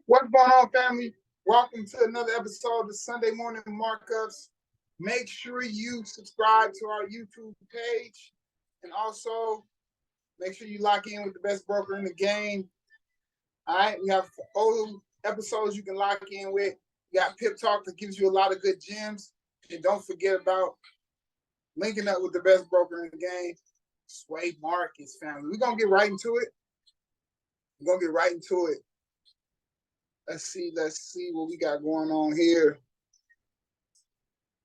What's going on, family? Welcome to another episode of the Sunday Morning Markups. Make sure you subscribe to our YouTube page, and also make sure you lock in with the best broker in the game. All right, we have old episodes you can lock in with. You got Pip Talk that gives you a lot of good gems, and don't forget about linking up with the best broker in the game, Sway Markets, family. We're gonna get right into it. Let's see what we got going on here.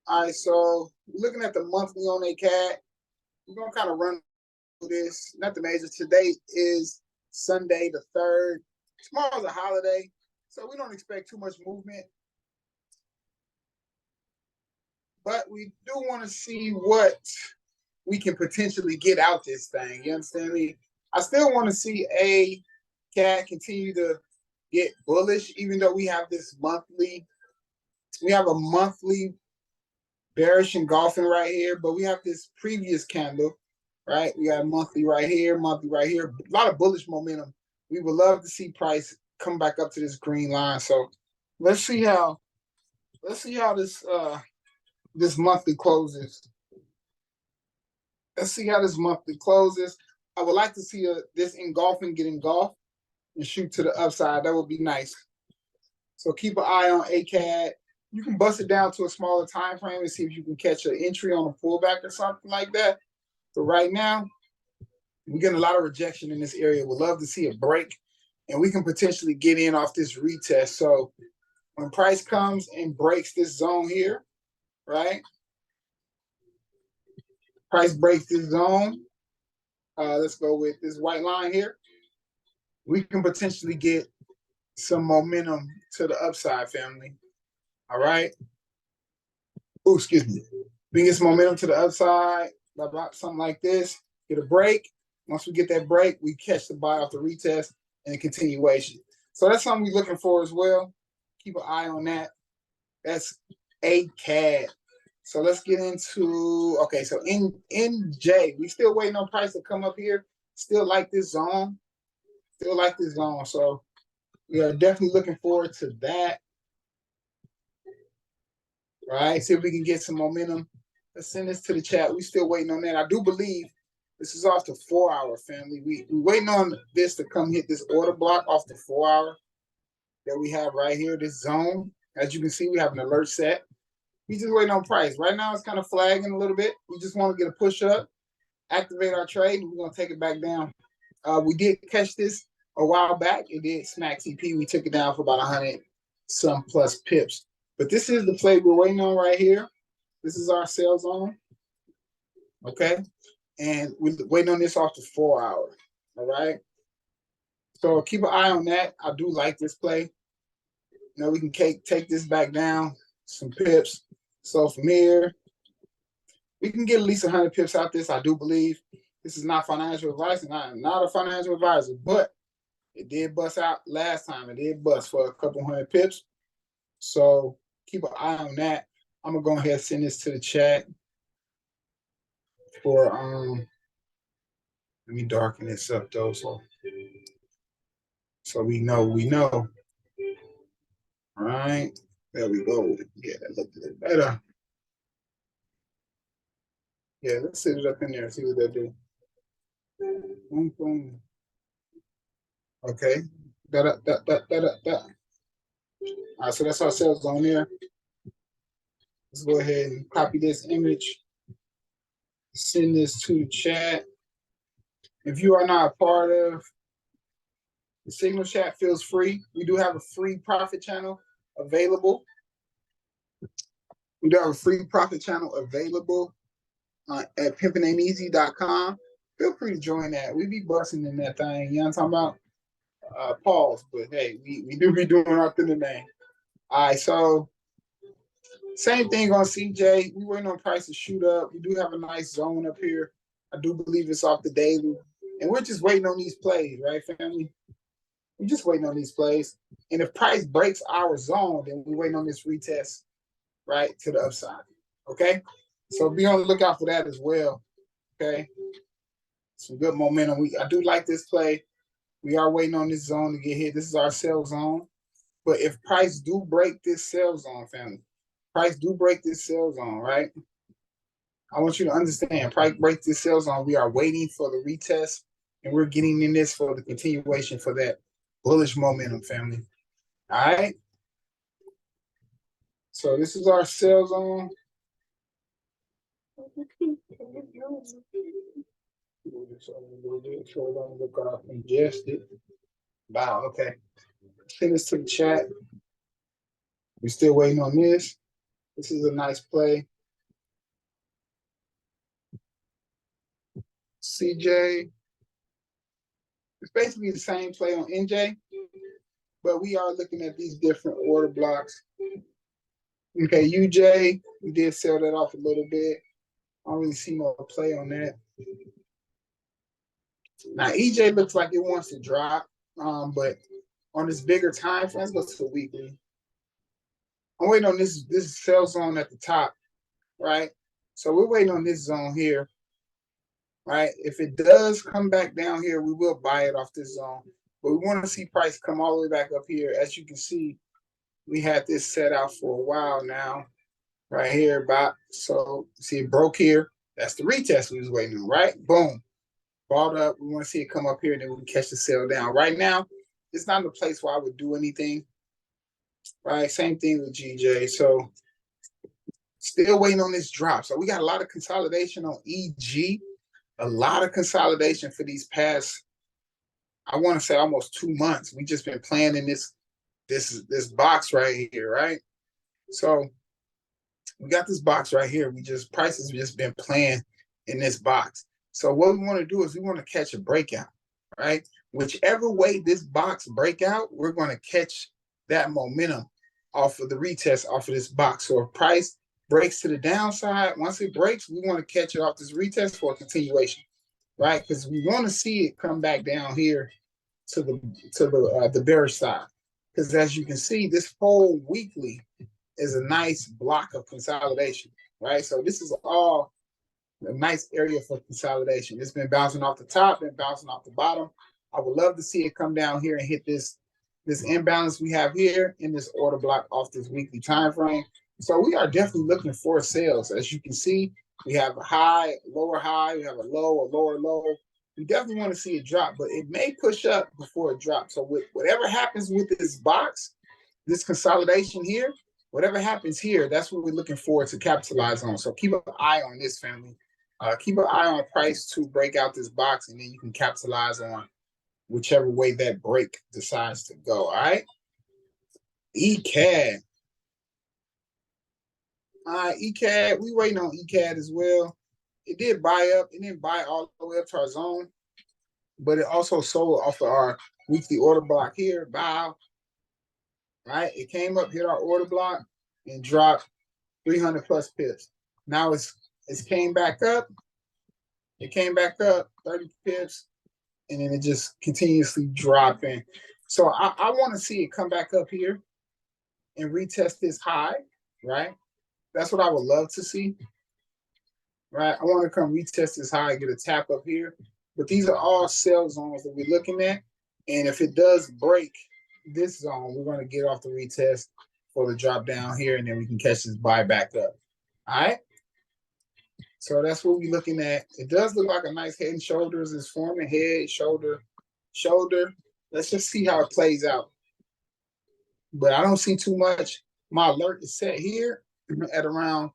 All right, so looking at the monthly on a cat, we're gonna kind of run through this. Nothing major. Today is Sunday the 3rd. Tomorrow's a holiday, so we don't expect too much movement. But we do want to see what we can potentially get out this thing. You understand me? I still want to see a cat continue to get bullish, even though we have this monthly. We have a monthly bearish engulfing right here, but we have this previous candle, right? We got monthly right here, a lot of bullish momentum. We would love to see price come back up to this green line. So let's see how this this monthly closes. Let's see how this monthly closes. I would like to see this engulfing get engulfed and shoot to the upside. That would be nice. So keep an eye on ACAD. You can bust it down to a smaller time frame and see if you can catch an entry on a pullback or something like that. But right now, we're getting a lot of rejection in this area. We'd love to see a break, and we can potentially get in off this retest. So when price comes and breaks this zone here, right? Price breaks this zone. Let's go with this white line here. We can potentially get some momentum to the upside, family. All right. Oh, excuse me. We get some momentum to the upside, something like this. Get a break. Once we get that break, we catch the buy off the retest and a continuation. So that's something we're looking for as well. Keep an eye on that. That's ACAD. So let's get into, okay, so NJ, we still waiting on price to come up here. Still like this zone. So we are definitely looking forward to that. Right, see if we can get some momentum. Let's send this to the chat. We still waiting on that. I do believe this is off the 4-hour, family. We waiting on this to come hit this order block off the 4-hour that we have right here, this zone. As you can see, we have an alert set. We just waiting on price. Right now, it's kind of flagging a little bit. We just want to get a push up, activate our trade, and we're going to take it back down. We did catch this a while back. It did smack CP. We took it down for about 100 some plus pips. But this is the play we're waiting on right here. This is our sell zone. Okay. And we're waiting on this off the 4-hour. All right. So keep an eye on that. I do like this play. You know, we can take this back down some pips. So from here, we can get at least 100 pips out this. I do believe this is not financial advice, and I am not a financial advisor, but it did bust out last time. It did bust for a couple 100 pips. So keep an eye on that. I'm gonna go ahead and send this to the chat for let me darken this up though, so we know. All right, there we go. Yeah, that looked a little better. Yeah, let's set it up in there and see what that do. Okay. All right, so that's our sales on there. Let's go ahead and copy this image. Send this to the chat. If you are not a part of the Signal Chat, feels free. We do have a free profit channel available. Feel at pimpin'ain'teasy.com. Feel free to join that. We be busting in that thing. You know what I'm talking about? Pause, but hey, we do be doing our thing today. All right, so same thing on CJ. We waiting on price to shoot up. We do have a nice zone up here. I do believe it's off the daily. And we're just waiting on these plays, right, family? We're just waiting on these plays. And if price breaks our zone, then we're waiting on this retest, right, to the upside. Okay? So be on the lookout for that as well. Okay. Some good momentum. I do like this play. We are waiting on this zone to get hit. This is our sell zone. But if price do break this sell zone, family, price do break this sell zone, right? I want you to understand, price break this sell zone. We are waiting for the retest, and we're getting in this for the continuation for that bullish momentum, family. All right. So this is our sell zone. Look off ingested. Wow. Okay. Send this to the chat. We're still waiting on this. This is a nice play. CJ. It's basically the same play on NJ, but we are looking at these different order blocks. Okay, UJ, we did sell that off a little bit. I don't really see no play on that. Now, EJ looks like it wants to drop, but on this bigger time frame, let's go to the weekly. I'm waiting on this sell zone at the top, right? So we're waiting on this zone here, right? If it does come back down here, we will buy it off this zone. But we want to see price come all the way back up here. As you can see, we had this set out for a while now, right here. So see it broke here. That's the retest we was waiting on, right? Boom. Balled up. We want to see it come up here, and then we can catch the sell down. Right now, it's not in a place where I would do anything, right? Same thing with GJ. So still waiting on this drop. So we got a lot of consolidation on EG, a lot of consolidation for these past, I want to say almost 2 months. We just been playing in this box right here, right? So we got this box right here. Prices just been playing in this box. So what we want to do is we want to catch a breakout, right? Whichever way this box break out, we're going to catch that momentum off of the retest off of this box. So if price breaks to the downside, once it breaks, we want to catch it off this retest for a continuation, right? Because we want to see it come back down here to the bearish side. Because as you can see, this whole weekly is a nice block of consolidation, right? So this is all a nice area for consolidation. It's been bouncing off the top, been bouncing off the bottom. I would love to see it come down here and hit this imbalance we have here in this order block off this weekly time frame. So we are definitely looking for sales. As you can see, we have a high, lower high, we have a low, a lower low. We definitely want to see it drop, but it may push up before it drops. So whatever happens with this box, this consolidation here, whatever happens here, that's what we're looking forward to capitalize on. So keep an eye on this, family. Keep an eye on price to break out this box, and then you can capitalize on whichever way that break decides to go. All right. ECAD. ECAD, we waiting on ECAD as well. It did buy up. It didn't buy all the way up to our zone, but it also sold off of our weekly order block here. Bow. Right? It came up, hit our order block, and dropped 300 plus pips. Now it's came back up. It came back up 30 pips, and then it just continuously dropping. So I want to see it come back up here and retest this high, right? That's what I would love to see, right? I want to come retest this high and get a tap up here. But these are all sell zones that we're looking at. And if it does break this zone, we're going to get off the retest for the drop down here, and then we can catch this buy back up. All right? So that's what we're looking at. It does look like a nice head and shoulders is forming. Head, shoulder, shoulder. Let's just see how it plays out. But I don't see too much. My alert is set here at around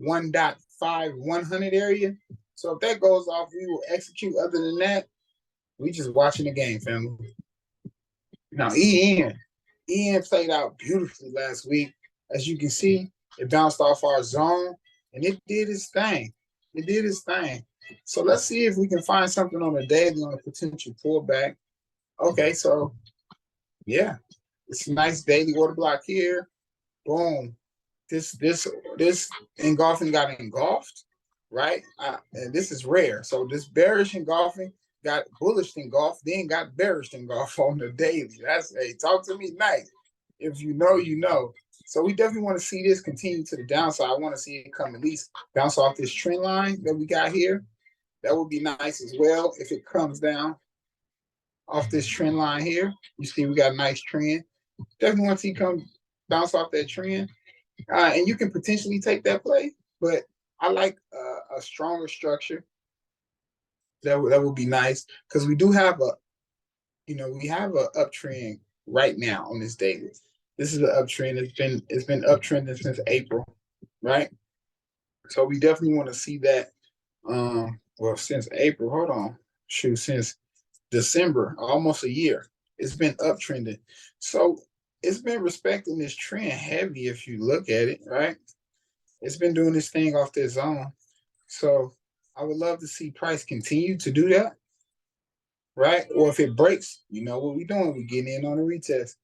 1.5, 100 area. So if that goes off, we will execute. Other than that, we just watching the game, family. Now, EN played out beautifully last week. As you can see, it bounced off our zone, and it did its thing. It did its thing. So let's see if we can find something on the daily on a potential pullback. Okay, so yeah, it's a nice daily order block here. Boom. This engulfing got engulfed, right? And this is rare. So this bearish engulfing got bullish engulfed, then got bearish engulfed on the daily. That's, hey, talk to me nice. If you know, you know. So we definitely want to see this continue to the downside. I want to see it come at least bounce off this trend line that we got here. That would be nice as well if it comes down off this trend line here. You see we got a nice trend. Definitely want to see come bounce off that trend. And you can potentially take that play, but I like a stronger structure. That would be nice because we do have we have an uptrend right now on this daily. This is an uptrend. It's been uptrending since April, right? So we definitely want to see that. Well, since April, hold on, since December, almost a year, it's been uptrending. So it's been respecting this trend heavy if you look at it, right? It's been doing this thing off this zone. So I would love to see price continue to do that, right? Or if it breaks, you know what we're doing? We're getting in on a retest.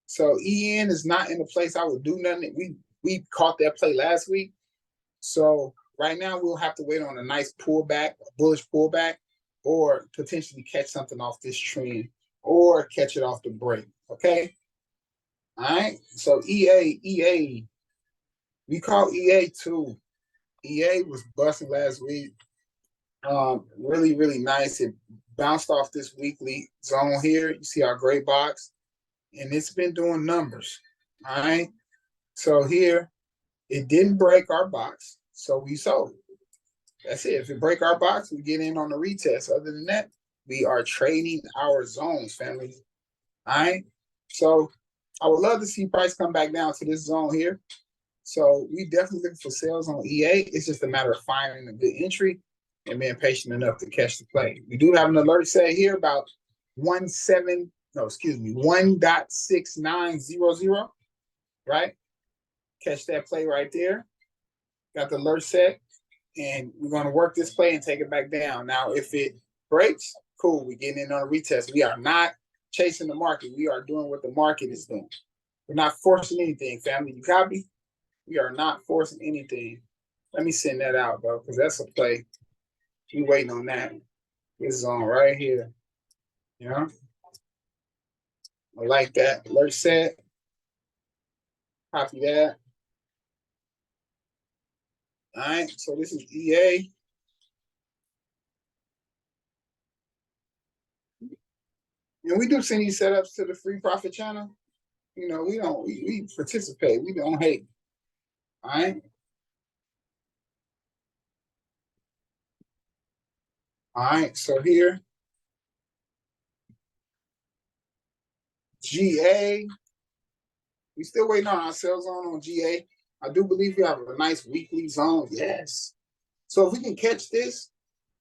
So EN is not in the place I would do nothing. We caught that play last week. So right now we'll have to wait on a nice pullback, a bullish pullback, or potentially catch something off this trend or catch it off the break. Okay. All right. So EA, we call EA too. EA was busting last week. Really, really nice. It bounced off this weekly zone here. You see our gray box, and it's been doing numbers. All right. So here, it didn't break our box, so we sold. That's it. If it break our box, we get in on the retest. Other than that, we are trading our zones, family. All right. So I would love to see price come back down to this zone here. So we definitely looking for sales on EA. It's just a matter of finding a good entry and being patient enough to catch the play. We do have an alert set here about 1.6900, right? Catch that play right there. Got the alert set, and we're going to work this play and take it back down. Now, if it breaks, cool. We're getting in on a retest. We are not chasing the market. We are doing what the market is doing. We're not forcing anything, family. You copy? We are not forcing anything. Let me send that out, bro, because that's a play. We waiting on that. This is on right here. You know? I like that. Alert set. Copy that. All right. So this is EA. And we do send these setups to the free profit channel. You know, we participate. We don't hate. All right. All right. So here, GA. We still waiting on our sell zone on GA. I do believe we have a nice weekly zone. Yes. So if we can catch this,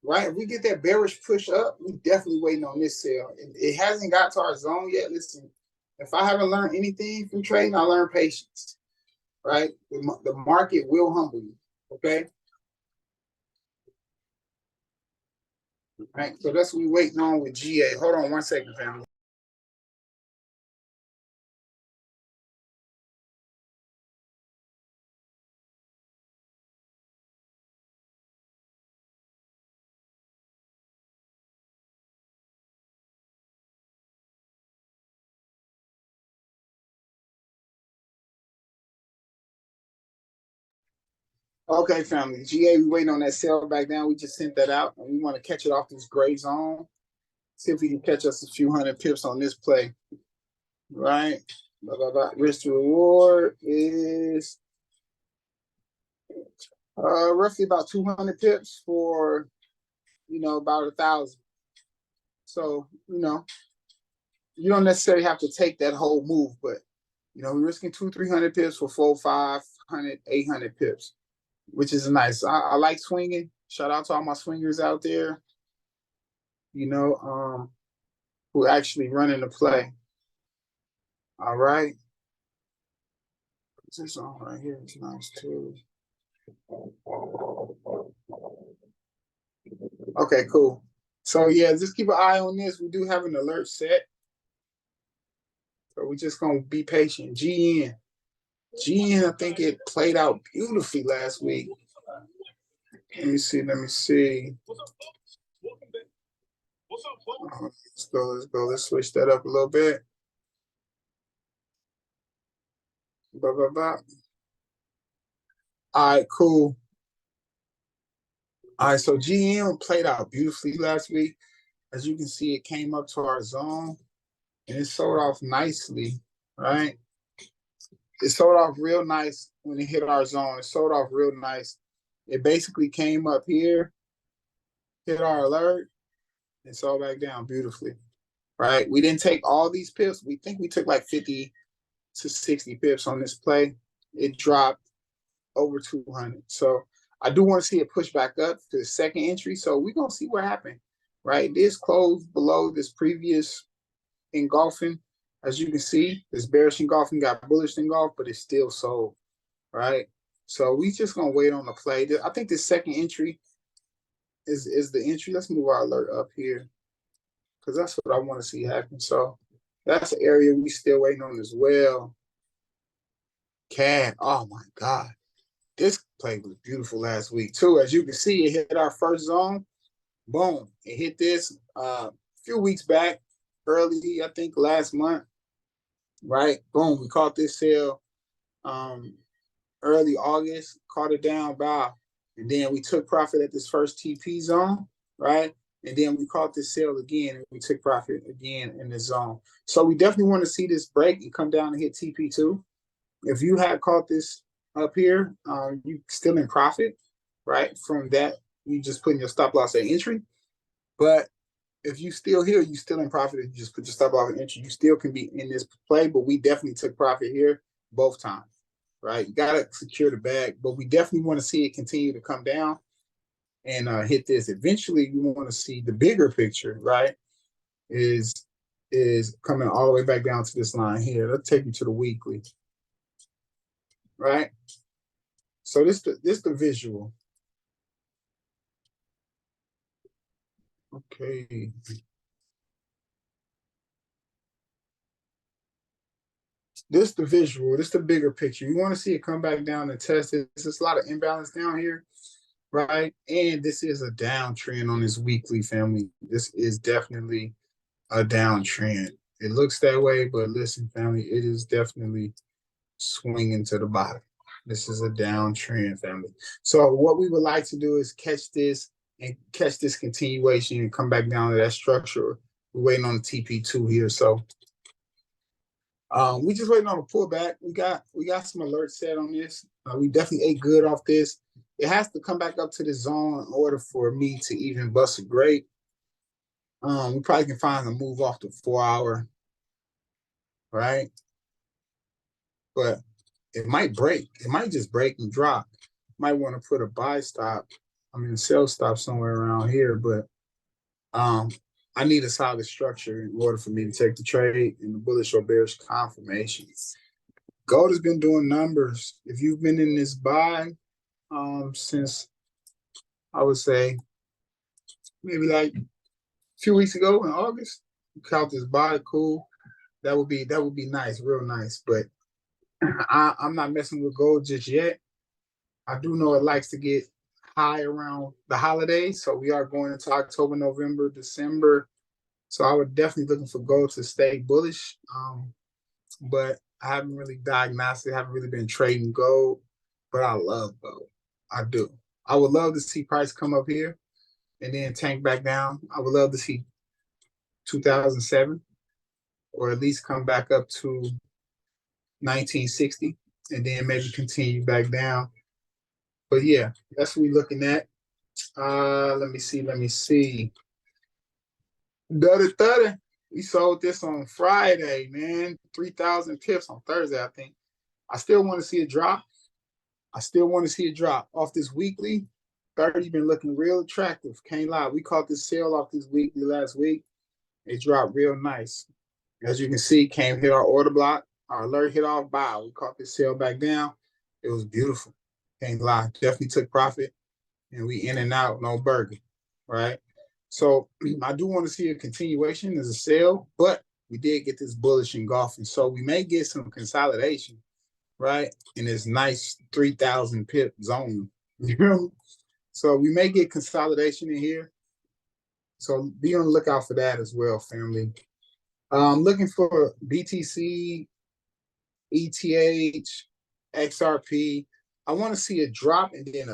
right? If we get that bearish push up, we definitely waiting on this sale. It hasn't got to our zone yet. Listen, if I haven't learned anything from trading, I learned patience, right? The market will humble you, okay? All right, so that's what we're waiting on with GA. Hold on 1 second, family. Okay, family. GA, we waiting on that sell back down. We just sent that out, and we want to catch it off this gray zone. See if we can catch us a few hundred pips on this play. Right? Blah, blah, blah. Risk to reward is roughly about 200 pips for, about 1,000. So, you don't necessarily have to take that whole move, but, we're risking 200-300 pips for 400-500-800 pips, which is nice. I like swinging. Shout out to all my swingers out there, who actually running the play. All right. What's this on right here? It's nice too. Okay, cool. So yeah, just keep an eye on this. We do have an alert set. So we're just gonna be patient. GN, I think it played out beautifully last week. Let me see. Let's go. Let's switch that up a little bit. Blah, blah, blah. All right, cool. All right, so GM played out beautifully last week. As you can see, it came up to our zone and it sold off nicely, right? It sold off real nice when it hit our zone. It sold off real nice. It basically came up here, hit our alert, and sold back down beautifully, right? We didn't take all these pips. We think we took like 50 to 60 pips on this play. It dropped over 200. So I do want to see it push back up to the second entry. So we're going to see what happened, right? This closed below this previous engulfing. As you can see, this bearish engulfing got bullish engulf, but it's still sold, right? So we just going to wait on the play. I think this second entry is the entry. Let's move our alert up here because that's what I want to see happen. So that's an area we still waiting on as well. CAD, oh my God. This play was beautiful last week too. As you can see, it hit our first zone. Boom. It hit this a few weeks back, early, I think last month. Right? Boom. We caught this sale early August, caught it down by, and then we took profit at this first TP zone, right? And then we caught this sale again and we took profit again in this zone. So we definitely want to see this break and come down and hit TP2. If you had caught this up here, you still in profit, right? From that, you just putting your stop loss at entry. But if you still here, you still in profit. You just put your stop loss at entry. You still can be in this play, but we definitely took profit here both times, right? You got to secure the bag, but we definitely want to see it continue to come down and hit this. Eventually, we want to see the bigger picture, right? Is coming all the way back down to this line here. Let's take you to the weekly. Right? So this the visual. Okay. This the visual. This the bigger picture. You want to see it come back down and test it. There's a lot of imbalance down here, right? And this is a downtrend on this weekly, family. This is definitely a downtrend. It looks that way, but listen, family, it is definitely swinging to the bottom. This is a downtrend, family. So what we would like to do is catch this and catch this continuation and come back down to that structure. We're waiting on the TP2 here. So we just waiting on a pullback. We got some alerts set on this. We definitely ate good off this. It has to come back up to the zone in order for me to even bust a great. We probably can find a move off the 4 hour, right? But it might break. It might just break and drop. Might want to put a buy stop. I mean, a sell stop somewhere around here, but I need a solid structure in order for me to take the trade in the bullish or bearish confirmation. Gold has been doing numbers. If you've been in this buy since, I would say, maybe like a few weeks ago in August, you count this buy, cool. That would be nice, real nice. But I'm not messing with gold just yet. I do know it likes to get high around the holidays. So we are going into October, November, December. So I would definitely looking for gold to stay bullish. But I haven't really diagnosed it, haven't really been trading gold, but I love gold. I do. I would love to see price come up here and then tank back down. I would love to see 2007 or at least come back up to 1960 and then maybe continue back down. But yeah, that's what we're looking at. Let me see. Duddy. We sold this on Friday, man. 3,000 pips on Thursday, I think. I still want to see it drop. Off this weekly. 30 been looking real attractive. Can't lie. We caught this sale off this weekly last week. It dropped real nice. As you can see, came hit our order block. Our alert hit off buy. We caught this sale back down. It was beautiful. Can't lie. Definitely took profit. And we in and out, no burger. Right? So I do want to see a continuation as a sale, but we did get this bullish engulfing. So we may get some consolidation, right? In this nice 3,000 pip zone. You know? So we may get consolidation in here. So be on the lookout for that as well, family. Looking for BTC ETH, XRP. I want to see a drop and then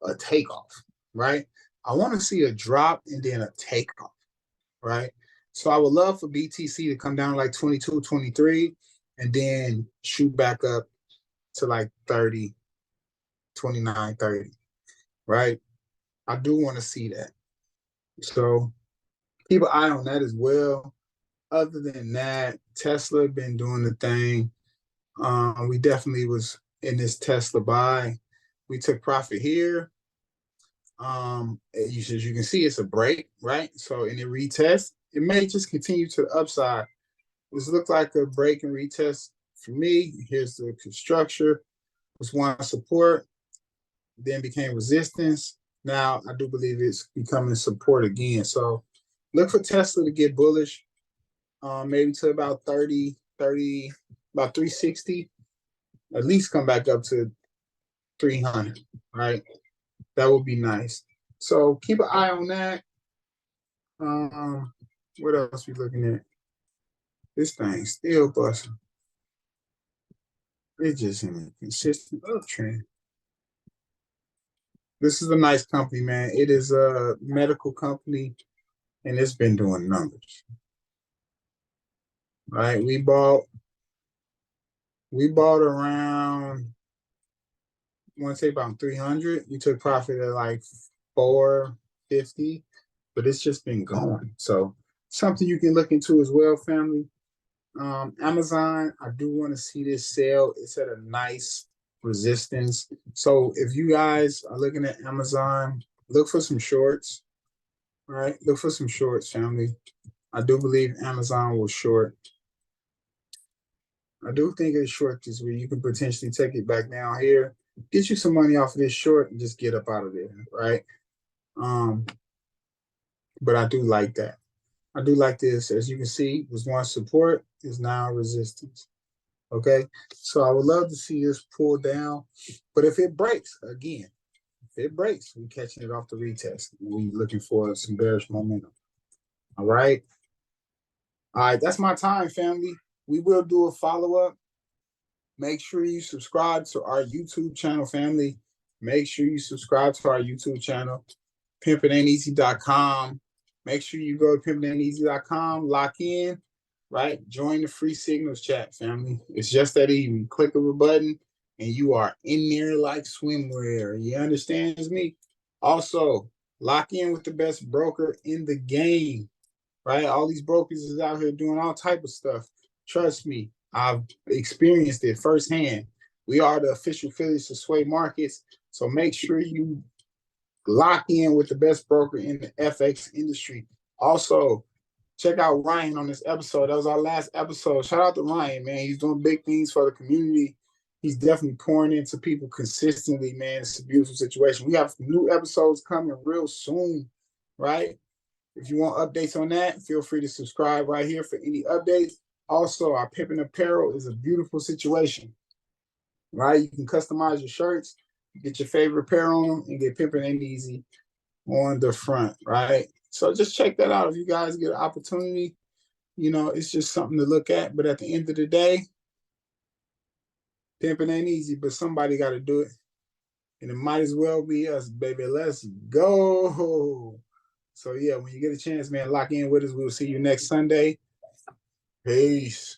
a takeoff, right? I want to see a drop and then a takeoff, right? So I would love for BTC to come down like 22, 23, and then shoot back up to like 30, 29, 30, right? I do want to see that. So keep an eye on that as well. Other than that, Tesla been doing the thing. We definitely was in this Tesla buy. We took profit here. As you can see, it's a break, right? So in a retest, it may just continue to the upside. This looks like a break and retest for me. Here's the structure. Was one support, then became resistance. Now I do believe it's becoming support again. So look for Tesla to get bullish, maybe to about 30, about 360. At least come back up to 300, right? That would be nice. So keep an eye on that. What else we looking at? This thing still busting. It's just in a consistent uptrend. This is a nice company, man. It is a medical company, and it's been doing numbers. Right? We bought around, I want to say about 300. We took profit at like 450, but it's just been going. So something you can look into as well, family. Amazon, I do want to see this sell. It's at a nice resistance. So if you guys are looking at Amazon, look for some shorts. All right, look for some shorts, family. I do believe Amazon will short. I do think it's short this week. You can potentially take it back down here, get you some money off of this short, and just get up out of there, right? But I do like that. I do like this. As you can see, was one support, is now resistance. Okay, so I would love to see this pull down, but if it breaks again, if it breaks, we're catching it off the retest. We looking for some bearish momentum. All right. All right, that's my time, family. We will do a follow-up. Make sure you subscribe to our YouTube channel, family. Make sure you subscribe to our YouTube channel, pimpinainteasy.com. Make sure you go to pimpinainteasy.com, lock in, right? Join the free signals chat, family. It's just that easy. Click of a button, and you are in there like swimwear. You understand me? Also, lock in with the best broker in the game, right? All these brokers is out here doing all type of stuff. Trust me, I've experienced it firsthand. We are the official affiliates of Sway Markets, so make sure you lock in with the best broker in the FX industry. Also, check out Ryan on this episode. That was our last episode. Shout out to Ryan, man. He's doing big things for the community. He's definitely pouring into people consistently, man. It's a beautiful situation. We have new episodes coming real soon, right? If you want updates on that, feel free to subscribe right here for any updates. Also, our Pippin apparel is a beautiful situation, right? You can customize your shirts, get your favorite pair on them, and get Pippin Ain't Easy on the front, right? So just check that out if you guys get an opportunity. You know, it's just something to look at. But at the end of the day, pimping ain't easy, but somebody got to do it. And it might as well be us, baby. Let's go. So, yeah, when you get a chance, man, lock in with us. We'll see you next Sunday. Peace.